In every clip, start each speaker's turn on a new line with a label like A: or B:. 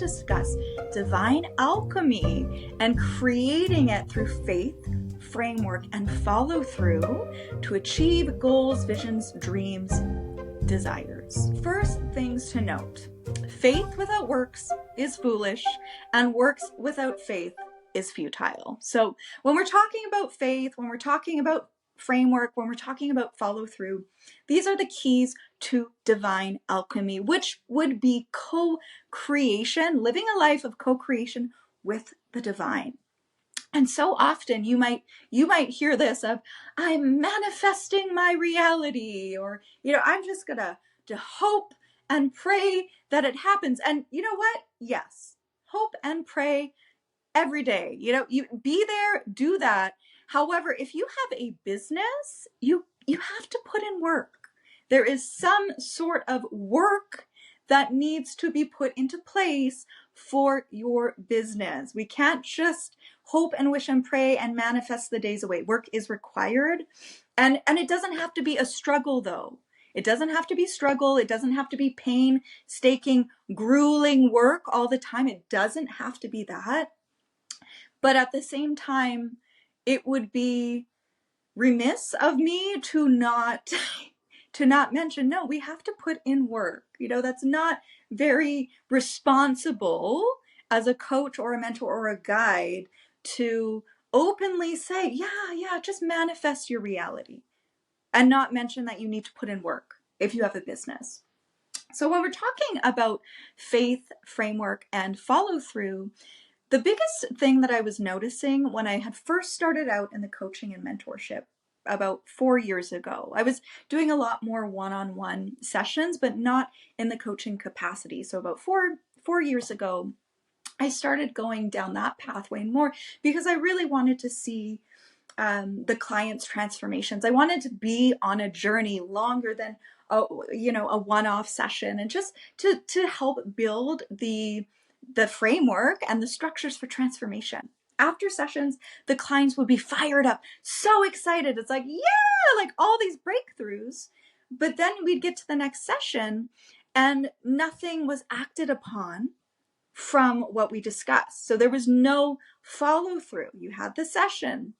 A: discuss divine alchemy and creating it through faith, framework, and follow through to achieve goals, visions, dreams, desires. First things to note: faith without works is foolish, and works without faith is futile. So when we're talking about faith, when we're talking about framework, when we're talking about follow through, these are the keys to divine alchemy, which would be co-creation, living a life of co-creation with the divine. And so often you might hear this of, I'm manifesting my reality, or, I'm just gonna to hope and pray that it happens. And you know what? Yes, hope and pray every day. You be there, do that. However, if you have a business, you have to put in work. There is some sort of work that needs to be put into place for your business. We can't just hope and wish and pray and manifest the days away. Work is required. And it doesn't have to be a struggle, though. It doesn't have to be struggle. It doesn't have to be painstaking, grueling work all the time. It doesn't have to be that. But at the same time, it would be remiss of me to not mention, no, we have to put in work. That's not very responsible as a coach or a mentor or a guide to openly say, yeah, just manifest your reality, and not mention that you need to put in work if you have a business. So when we're talking about faith, framework, and follow through, the biggest thing that I was noticing when I had first started out in the coaching and mentorship about 4 years ago, I was doing a lot more one-on-one sessions, but not in the coaching capacity. So about four years ago, I started going down that pathway more because I really wanted to see the client's transformations. I wanted to be on a journey longer than a one-off session, and just to help build the framework and the structures for transformation. After sessions, the clients would be fired up, so excited. It's like, yeah, like all these breakthroughs. But then we'd get to the next session and nothing was acted upon from what we discussed. So there was no follow through. You had the session,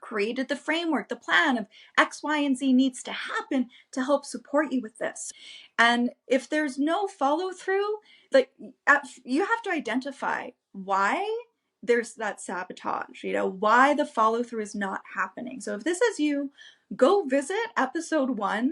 A: created the framework, the plan of X, Y, and Z needs to happen to help support you with this. And if there's no follow through, you have to identify why there's that sabotage, why the follow through is not happening. So if this is you, go visit episode 1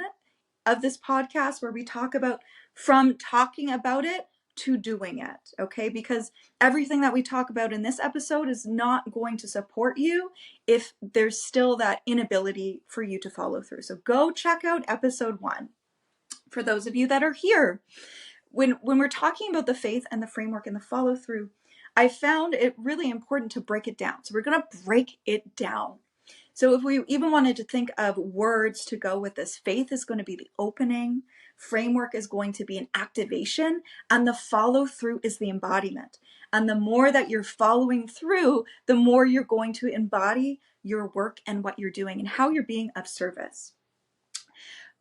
A: of this podcast where we talk about from talking about it to doing it, okay? Because everything that we talk about in this episode is not going to support you if there's still that inability for you to follow through. So go check out episode 1. For those of you that are here, when we're talking about the faith and the framework and the follow through, I found it really important to break it down. So we're going to break it down. So if we even wanted to think of words to go with this, faith is going to be the opening, framework is going to be an activation, and the follow through is the embodiment. And the more that you're following through, the more you're going to embody your work and what you're doing and how you're being of service.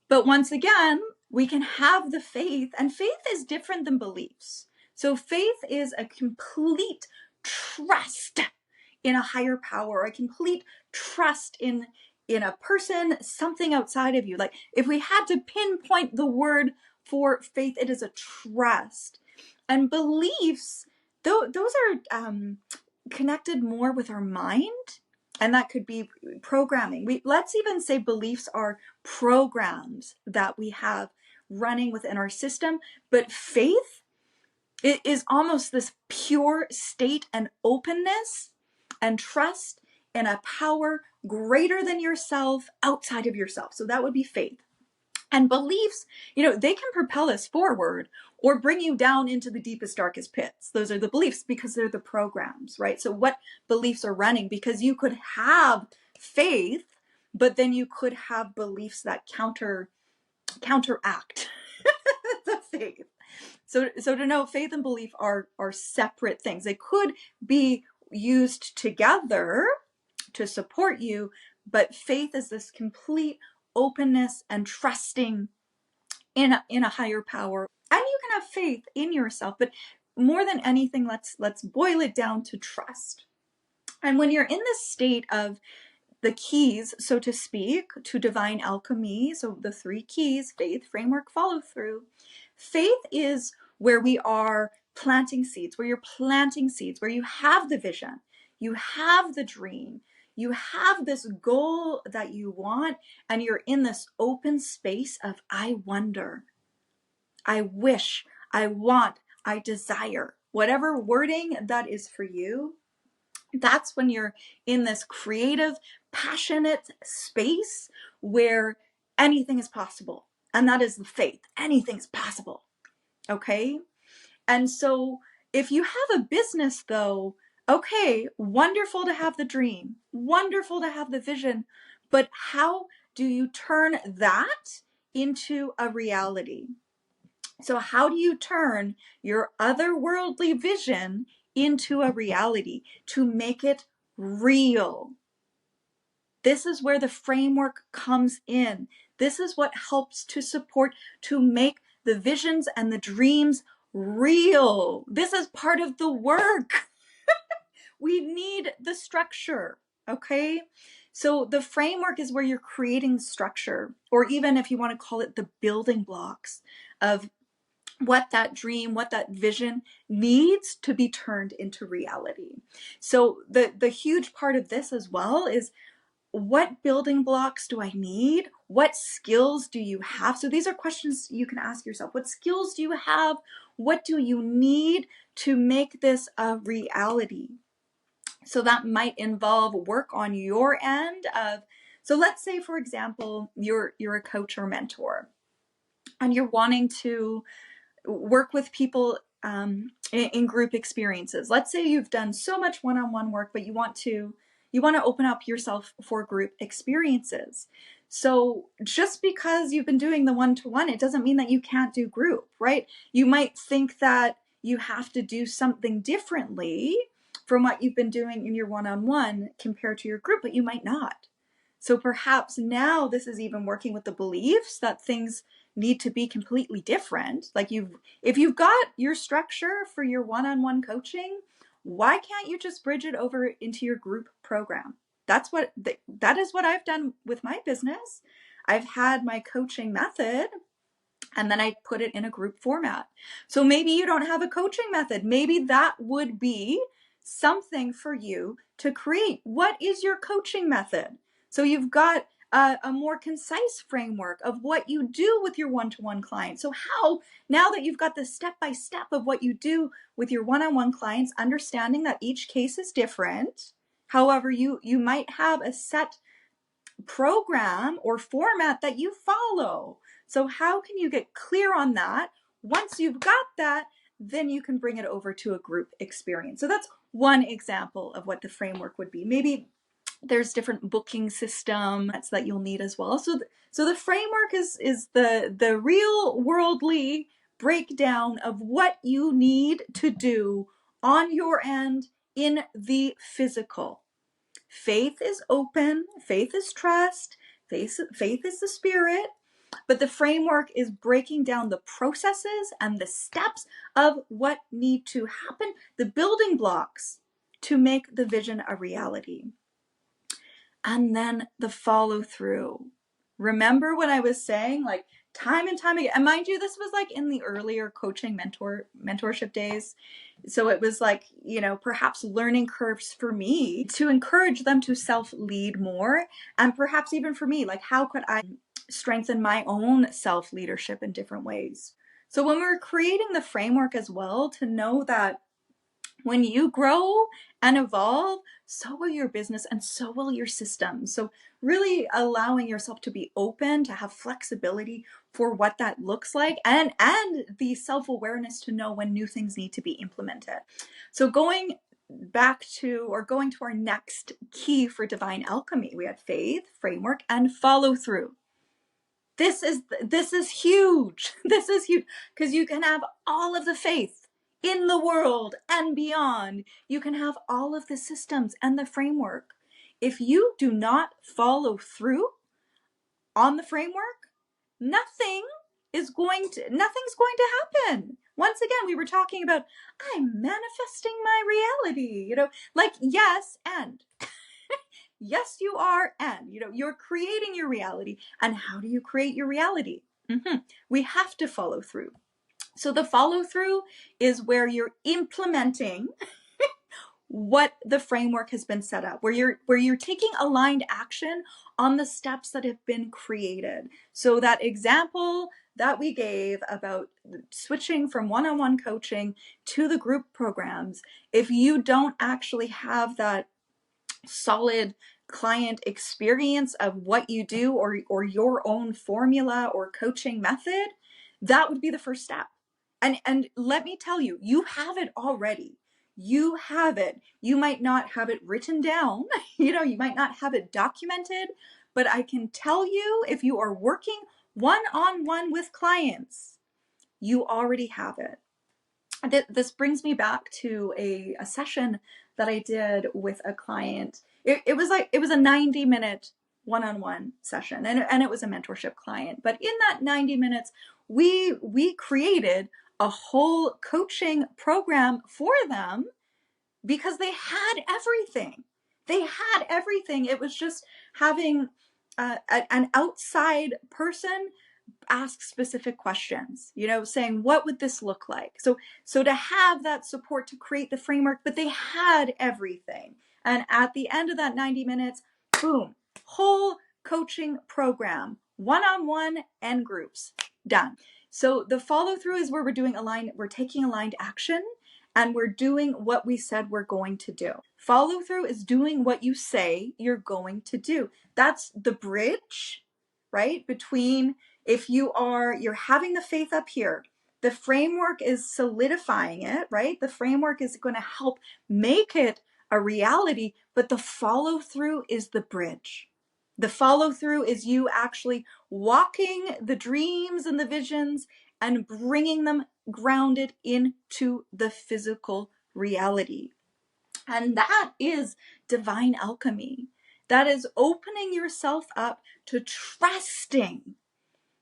A: But once again, we can have the faith, and faith is different than beliefs. So faith is a complete trust in a higher power, a complete trust in a person, something outside of you. Like if we had to pinpoint the word for faith, it is a trust. And beliefs, those are connected more with our mind, and that could be programming. Let's even say beliefs are programs that we have running within our system, but faith, it is almost this pure state and openness and trust in a power greater than yourself, outside of yourself. So that would be faith. And beliefs, they can propel us forward or bring you down into the deepest, darkest pits. Those are the beliefs because they're the programs, right? So what beliefs are running? Because you could have faith, but then you could have beliefs that counteract the faith. So to know, faith and belief are separate things. They could be used together to support you, but faith is this complete openness and trusting in a higher power. And you can have faith in yourself, but more than anything, let's boil it down to trust. And when you're in this state of the keys, so to speak, to divine alchemy, so the 3 keys, faith, framework, follow through. Faith is where we are planting seeds, where you're planting seeds, where you have the vision, you have the dream, you have this goal that you want, and you're in this open space of I wonder, I wish, I want, I desire, whatever wording that is for you. That's when you're in this creative, passionate space where anything is possible. And that is the faith. Anything's possible. Okay? And so if you have a business though, okay, wonderful to have the dream, wonderful to have the vision, but how do you turn that into a reality? So how do you turn your otherworldly vision into a reality to make it real? This is where the framework comes in. This is what helps to support, to make the visions and the dreams real. This is part of the work. We need the structure, okay? So the framework is where you're creating structure, or even if you want to call it the building blocks of what that dream, what that vision needs to be turned into reality. So the huge part of this as well is, what building blocks do I need? What skills do you have? So these are questions you can ask yourself. What skills do you have? What do you need to make this a reality? So that might involve work on your end of, so let's say, for example, you're a coach or mentor and you're wanting to work with people in group experiences. Let's say you've done so much one-on-one work, but you want to open up yourself for group experiences. So just because you've been doing the one-to-one, it doesn't mean that you can't do group, right? You might think that you have to do something differently from what you've been doing in your one-on-one compared to your group, but you might not. So perhaps now this is even working with the beliefs that things need to be completely different. Like if you've got your structure for your one-on-one coaching, why can't you just bridge it over into your group program? That is what I've done with my business. I've had my coaching method and then I put it in a group format. So maybe you don't have a coaching method. Maybe that would be something for you to create. What is your coaching method? So you've got a more concise framework of what you do with your one-to-one clients. So how, now that you've got the step-by-step of what you do with your one-on-one clients, understanding that each case is different. However, you might have a set program or format that you follow. So how can you get clear on that? Once you've got that, then you can bring it over to a group experience. So that's one example of what the framework would be. Maybe there's different booking systems that you'll need as well. So the framework is the real worldly breakdown of what you need to do on your end in the physical. Faith is open, faith is trust, faith is the spirit, but the framework is breaking down the processes and the steps of what need to happen, the building blocks to make the vision a reality. And then the follow through. Remember what I was saying, like time and time again, and mind you, this was like in the earlier coaching mentorship days. So it was like, perhaps learning curves for me to encourage them to self-lead more. And perhaps even for me, like how could I strengthen my own self-leadership in different ways? So when we're creating the framework as well, to know that when you grow and evolve, so will your business and so will your systems. So really allowing yourself to be open, to have flexibility for what that looks like, and the self-awareness to know when new things need to be implemented. So going to our next key for divine alchemy, we had faith, framework, and follow through. This is huge. This is huge because you can have all of the faith in the world and beyond. You can have all of the systems and the framework. If you do not follow through on the framework, nothing's going to happen. Once again, we were talking about, I'm manifesting my reality, like, yes, and yes, you are, and you're creating your reality. And how do you create your reality? We have to follow through. So the follow through is where you're implementing what the framework has been set up, where you're taking aligned action on the steps that have been created. So that example that we gave about switching from one-on-one coaching to the group programs, if you don't actually have that solid client experience of what you do, or your own formula or coaching method, that would be the first step. And let me tell you, you have it already. You have it. You might not have it written down, you might not have it documented, but I can tell you, if you are working one-on-one with clients, you already have it. This brings me back to a session that I did with a client. It was a 90-minute one-on-one session, and it was a mentorship client. But in that 90 minutes, we created a whole coaching program for them because they had everything. They had everything. It was just having an outside person ask specific questions, saying, what would this look like? So to have that support to create the framework, but they had everything. And at the end of that 90 minutes, boom, whole coaching program, one-on-one and groups, done. So the follow through is where we're taking aligned action, and we're doing what we said we're going to do. Follow through is doing what you say you're going to do. That's the bridge, right? Between, if you're having the faith up here, the framework is solidifying it, right? The framework is going to help make it a reality, but the follow through is the bridge. The follow through is you actually walking the dreams and the visions and bringing them grounded into the physical reality. And that is divine alchemy. That is opening yourself up to trusting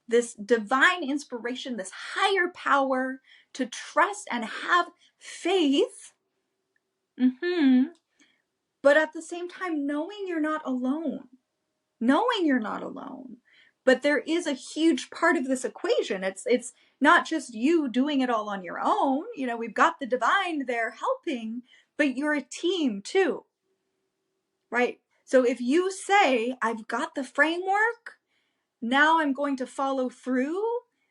A: this divine inspiration, this higher power, to trust and have faith. But at the same time, knowing you're not alone. But there is a huge part of this equation. It's not just you doing it all on your own. We've got the divine there helping, but you're a team too, right? So if you say, I've got the framework, now I'm going to follow through,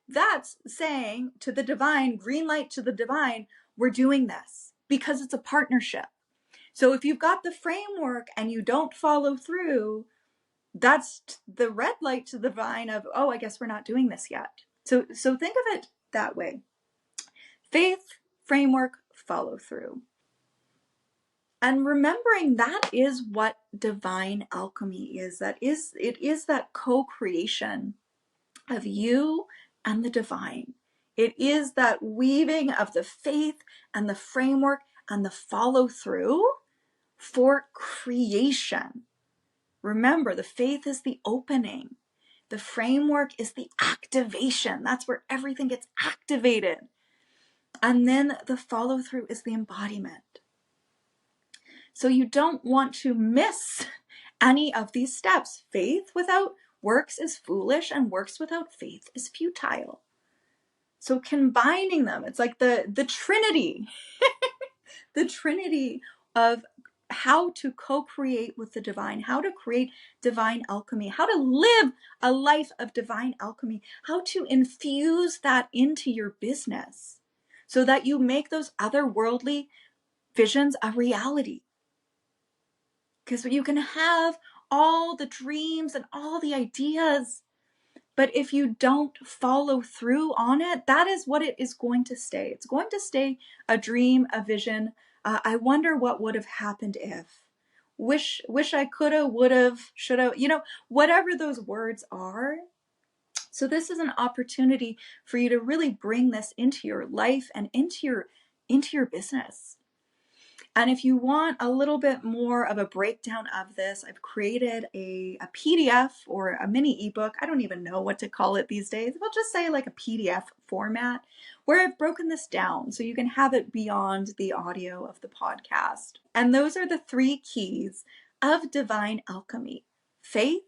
A: that's saying to the divine, green light to the divine, we're doing this, because it's a partnership. So if you've got the framework and you don't follow through, that's the red light to the divine of, oh, I guess we're not doing this yet. So think of it that way. Faith, framework, follow through. And remembering that is what divine alchemy is. It is that co-creation of you and the divine. It is that weaving of the faith and the framework and the follow through for creation. Remember, the faith is the opening. The framework is the activation. That's where everything gets activated. And then the follow through is the embodiment. So you don't want to miss any of these steps. Faith without works is foolish, and works without faith is futile. So combining them, it's like the Trinity, the Trinity of how to co-create with the divine, how to create divine alchemy, how to live a life of divine alchemy, how to infuse that into your business so that you make those otherworldly visions a reality. Because you can have all the dreams and all the ideas, but if you don't follow through on it, that is what it is going to stay. It's going to stay a dream, a vision. I wonder what would have happened if. Wish I coulda, woulda, shoulda, whatever those words are. So this is an opportunity for you to really bring this into your life and into your business. And if you want a little bit more of a breakdown of this, I've created a PDF or a mini ebook. I don't even know what to call it these days. We'll just say like a PDF format where I've broken this down so you can have it beyond the audio of the podcast. And those are the 3 keys of divine alchemy: faith,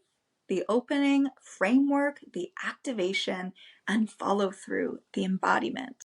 A: the opening, framework, the activation, and follow through, the embodiment.